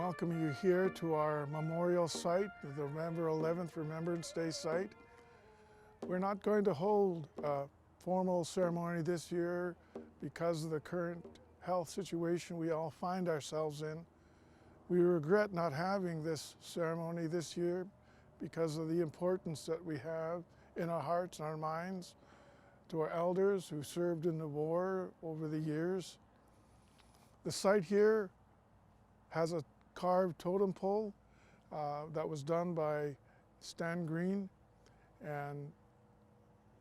welcome you here to our memorial site, the November 11th Remembrance Day site. We're not going to hold a formal ceremony this year because of the current health situation we all find ourselves in. We regret not having this ceremony this year because of the importance that we have in our hearts and our minds to our elders who served in the war over the years. The site here has a carved totem pole that was done by Stan Green, and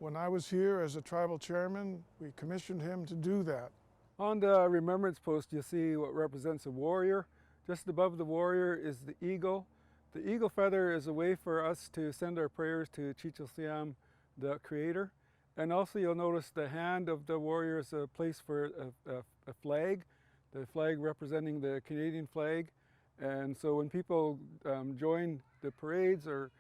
when I was here as a tribal chairman, we commissioned him to do that. On the remembrance post, you'll see what represents a warrior. Just above the warrior is the eagle. The eagle feather is a way for us to send our prayers to Chichilsiam, the creator. And also you'll notice the hand of the warrior is a place for a flag, the flag representing the Canadian flag. And so when people join the parades or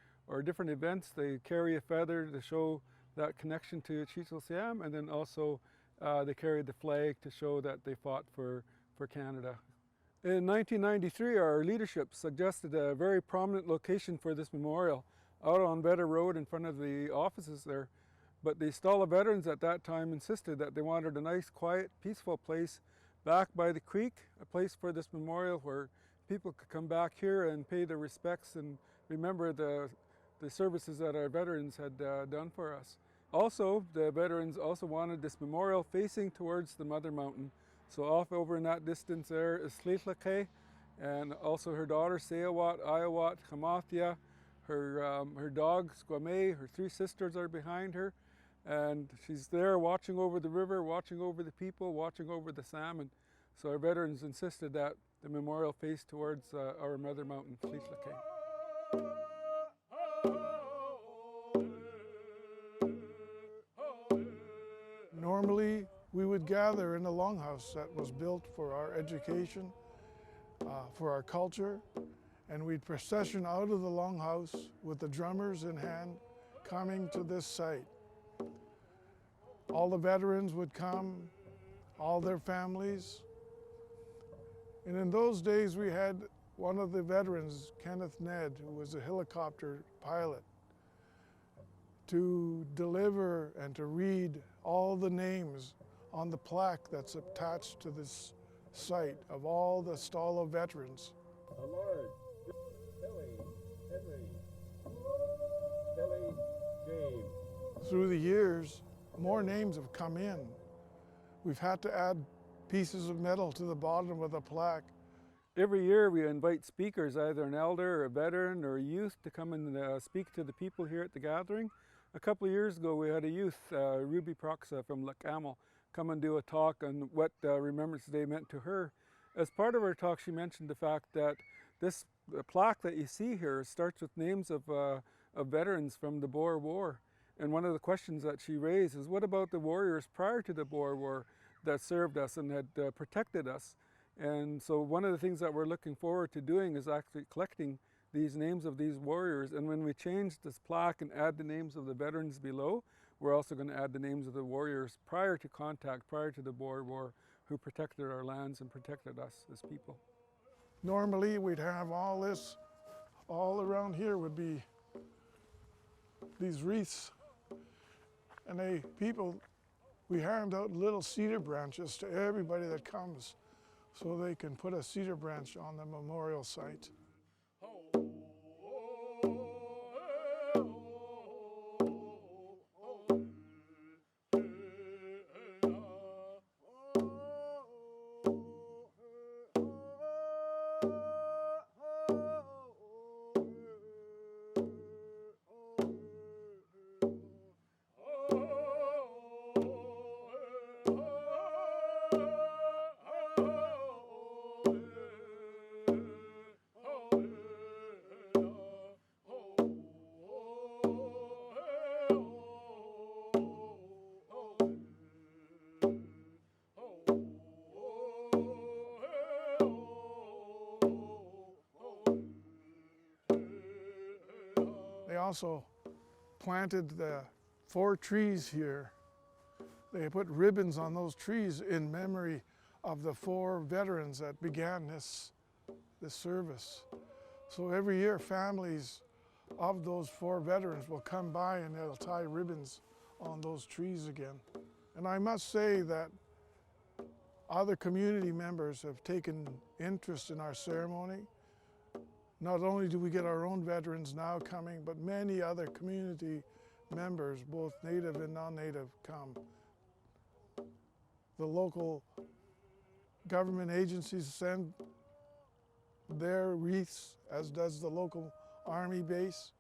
different events, they carry a feather to show that connection to Chichilsiam, and then also they carry the flag to show that they fought for Canada. In 1993, our leadership suggested a very prominent location for this memorial out on Vetter Road in front of the offices there. But the Stala veterans at that time insisted that they wanted a nice, quiet, peaceful place back by the creek, a place for this memorial where people could come back here and pay their respects and remember the services that our veterans had done for us. Also, the veterans also wanted this memorial facing towards the Mother Mountain. So off over in that distance there is Slitlake, and also her daughter Seawat, Iowat, Hamathia, her dog Squame, her three sisters are behind her, and she's there watching over the river, watching over the people, watching over the salmon. So our veterans insisted that the memorial face towards our Mother Mountain, Slitlake. Normally, we would gather in the longhouse that was built for our education, for our culture, and we'd procession out of the longhouse with the drummers in hand coming to this site. All the veterans would come, all their families, and in those days we had one of the veterans, Kenneth Ned, who was a helicopter pilot, to deliver and to read all the names on the plaque that's attached to this site of all the Stala veterans. Lord, Billy, Henry, Billy, James. Through the years, more names have come in. We've had to add pieces of metal to the bottom of the plaque. Every year we invite speakers, either an elder or a veteran or a youth, to come and speak to the people here at the gathering. A couple of years ago we had a youth, Ruby Proxa from Lacamo, come and do a talk on what Remembrance Day meant to her. As part of her talk, she mentioned the fact that this plaque that you see here starts with names of veterans from the Boer War. And one of the questions that she raised is, what about the warriors prior to the Boer War that served us and had protected us? And so one of the things that we're looking forward to doing is actually collecting these names of these warriors, and when we change this plaque and add the names of the veterans below, we're also going to add the names of the warriors prior to contact, prior to the Boer War, who protected our lands and protected us as people. Normally we'd have all this, all around here would be these wreaths, and we hand out little cedar branches to everybody that comes so they can put a cedar branch on the memorial site. They also planted the 4 trees here. They put ribbons on those trees in memory of the 4 veterans that began this the service. So every year families of those 4 veterans will come by and they'll tie ribbons on those trees again. And I must say that other community members have taken interest in our ceremony. Not only do we get our own veterans now coming, but many other community members, both native and non-native, come. The local government agencies send their wreaths, as does the local Army base.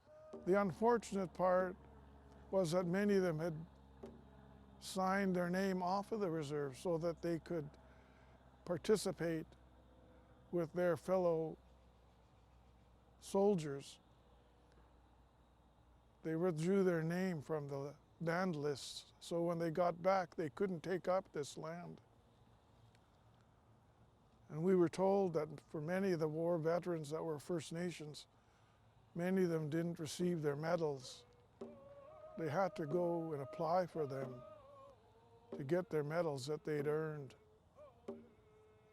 The unfortunate part was that many of them had signed their name off of the reserve so that they could participate with their fellow soldiers. They withdrew their name from the land lists, so when they got back, they couldn't take up this land. And we were told that for many of the war veterans that were First Nations, many of them didn't receive their medals. They had to go and apply for them to get their medals that they'd earned.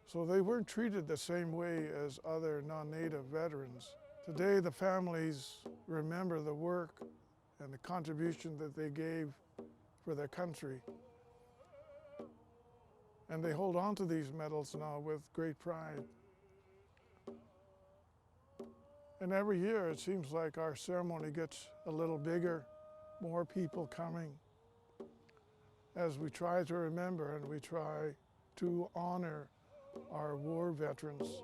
So they weren't treated the same way as other non-native veterans. Today, the families remember the work and the contribution that they gave for their country. And they hold on to these medals now with great pride. And every year it seems like our ceremony gets a little bigger, more people coming, as we try to remember and we try to honor our war veterans.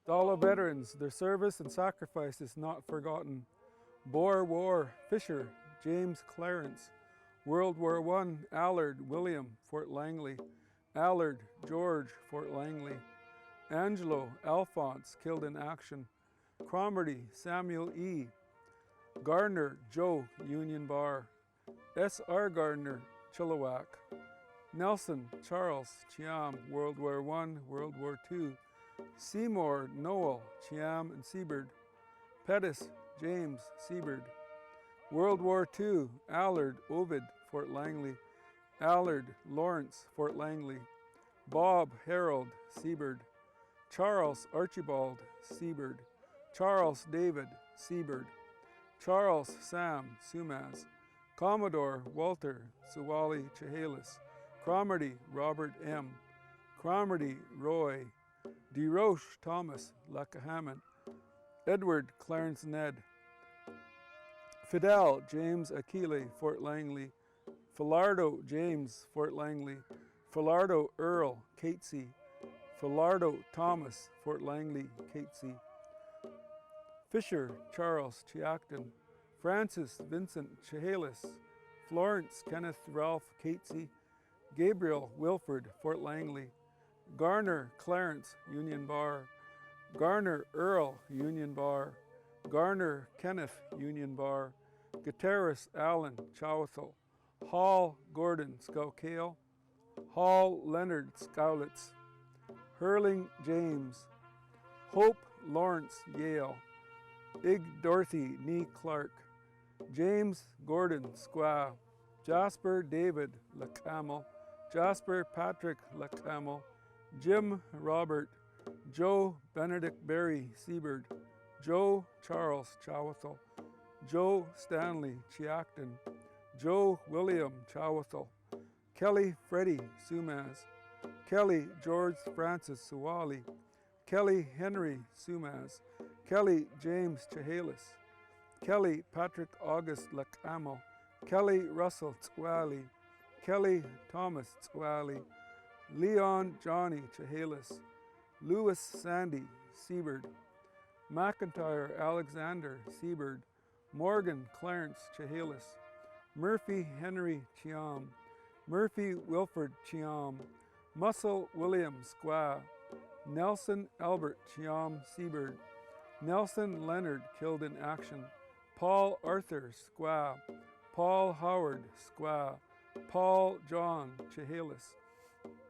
To all our veterans, their service and sacrifice is not forgotten. Boer War, Fisher, James Clarence. World War I, Allard, William, Fort Langley. Allard, George, Fort Langley. Angelo, Alphonse, killed in action. Cromarty, Samuel E. Gardner, Joe, Union Bar. S.R. Gardner, Chilliwack. Nelson, Charles, Chiam, World War I, World War II. Seymour, Noel, Chiam and Seabird. Pettis, James, Seabird. World War II, Allard, Ovid, Fort Langley. Allard, Lawrence, Fort Langley. Bob, Harold, Seabird. Charles, Archibald, Seabird. Charles, David, Seabird. Charles, Sam, Sumas. Commodore, Walter, Suwali, Chehalis. Cromarty, Robert M. Cromarty, Roy. DeRoche, Thomas, Lackahammon. Edward, Clarence Ned. Fidel, James Aquile, Fort Langley. Filardo, James, Fort Langley. Filardo, Earl, Catesy. Filardo, Thomas, Fort Langley, Catesy. Fisher, Charles, Chiacton. Francis, Vincent, Chehalis. Florence, Kenneth, Ralph, Catesy. Gabriel, Wilford, Fort Langley. Garner, Clarence, Union Bar. Garner, Earl, Union Bar. Garner, Kenneth, Union Bar. Gutierrez, Allen, Chowathel. Hall, Gordon, Scoukale. Hall, Leonard, Scowlitz. Hurling, James. Hope, Lawrence, Yale. Ig, Dorothy, Nee Clark. James, Gordon, Squaw. Jasper, David, LaCamel. Jasper, Patrick, LaCamel. Jim, Robert. Joe, Benedict Berry, Seabird. Joe, Charles, Chowathel. Joe, Stanley, Chiacton. Joe, William, Chowathel. Kelly, Freddie, Sumas. Kelly, George Francis, Suwali. Kelly, Henry, Sumas. Kelly, James, Chehalis. Kelly, Patrick August, Lacamo. Kelly, Russell, Tswali. Kelly, Thomas, Tswali. Leon, Johnny, Chehalis. Lewis, Sandy, Seabird. McIntyre, Alexander, Seabird. Morgan, Clarence, Chehalis. Murphy, Henry, Chiam. Murphy, Wilford, Chiam. Muscle, William, Squaw. Nelson, Albert, Chiam, Seabird. Nelson, Leonard, killed in action. Paul, Arthur, Squaw. Paul, Howard, Squaw. Paul, John, Chehalis.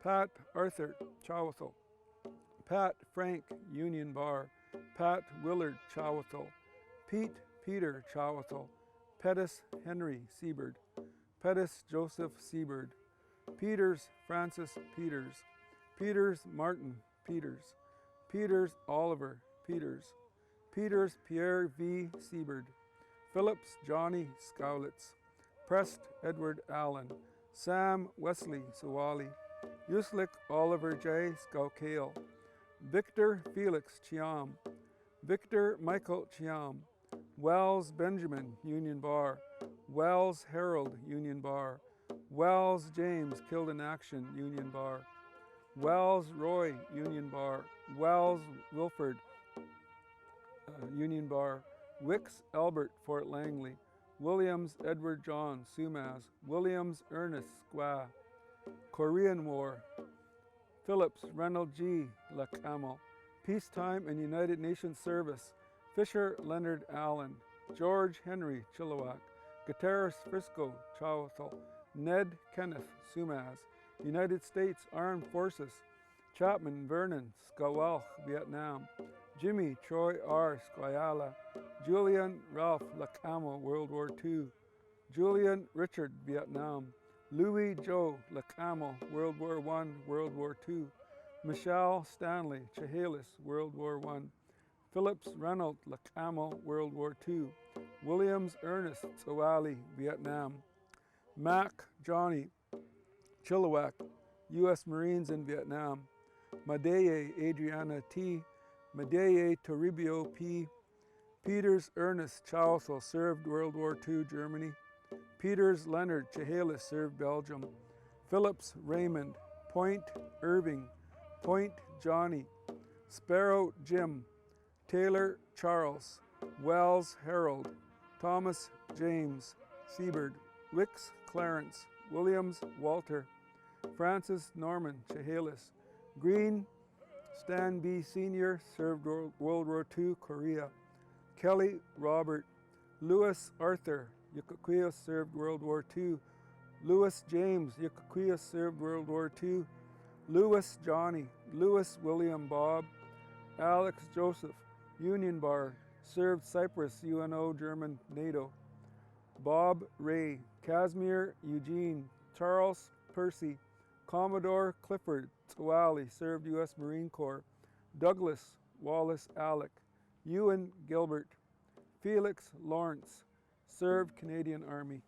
Pat, Arthur, Chowathel. Pat, Frank, Union Bar. Pat, Willard, Chowathel. Pete, Peter, Chowathel. Pettis, Henry, Seabird. Pettis, Joseph, Seabird. Peters Francis Peters, Peters Martin Peters, Peters Oliver Peters, Peters Pierre V. Siebert, Phillips Johnny Skowlitz, Prest Edward Allen, Sam Wesley Sawali, Uslik Oliver J. Skowkale, Victor Felix Chiam, Victor Michael Chiam, Wells Benjamin Union Bar, Wells Harold Union Bar, Wells James Killed in Action Union Bar, Wells Roy Union Bar, Wells Wilford Union Bar, Wicks Albert Fort Langley, Williams Edward John Sumas, Williams Ernest Squaw, Korean War, Phillips Reynold G. LaCamel, Peacetime and United Nations Service, Fisher Leonard Allen, George Henry Chilliwack, Gutierrez Frisco Chowthal, Ned Kenneth Sumas, United States Armed Forces, Chapman Vernon Skawelch, Vietnam, Jimmy Troy R. Squayala, Julian Ralph LaCamel, World War II, Julian Richard, Vietnam, Louis Joe LaCamel, World War I, World War II, Michelle Stanley Chehalis, World War I, Phillips Reynold LaCamel, World War II, Williams Ernest Sawali, Vietnam, Mac Johnny Chilliwack, U.S. Marines in Vietnam, Madeye Adriana T., Madeye Toribio P., Peters Ernest Chowthal served World War II, Germany, Peters Leonard Chehalis served Belgium, Phillips Raymond, Point Irving, Point Johnny, Sparrow Jim, Taylor Charles, Wells Harold, Thomas James Siebert, Wicks Clarence, Williams Walter, Francis Norman Chehalis, Green Stan B. Sr. served World War II, Korea, Kelly Robert, Lewis Arthur Yukakuya served World War II, Lewis James Yukakuya served World War II, Lewis Johnny, Lewis William Bob, Alex Joseph, Union Bar, served Cyprus, UNO, German, NATO, Bob Ray, Casimir Eugene, Charles Percy, Commodore Clifford Tsawali served U.S. Marine Corps, Douglas Wallace Alec, Ewan Gilbert, Felix Lawrence served Canadian Army.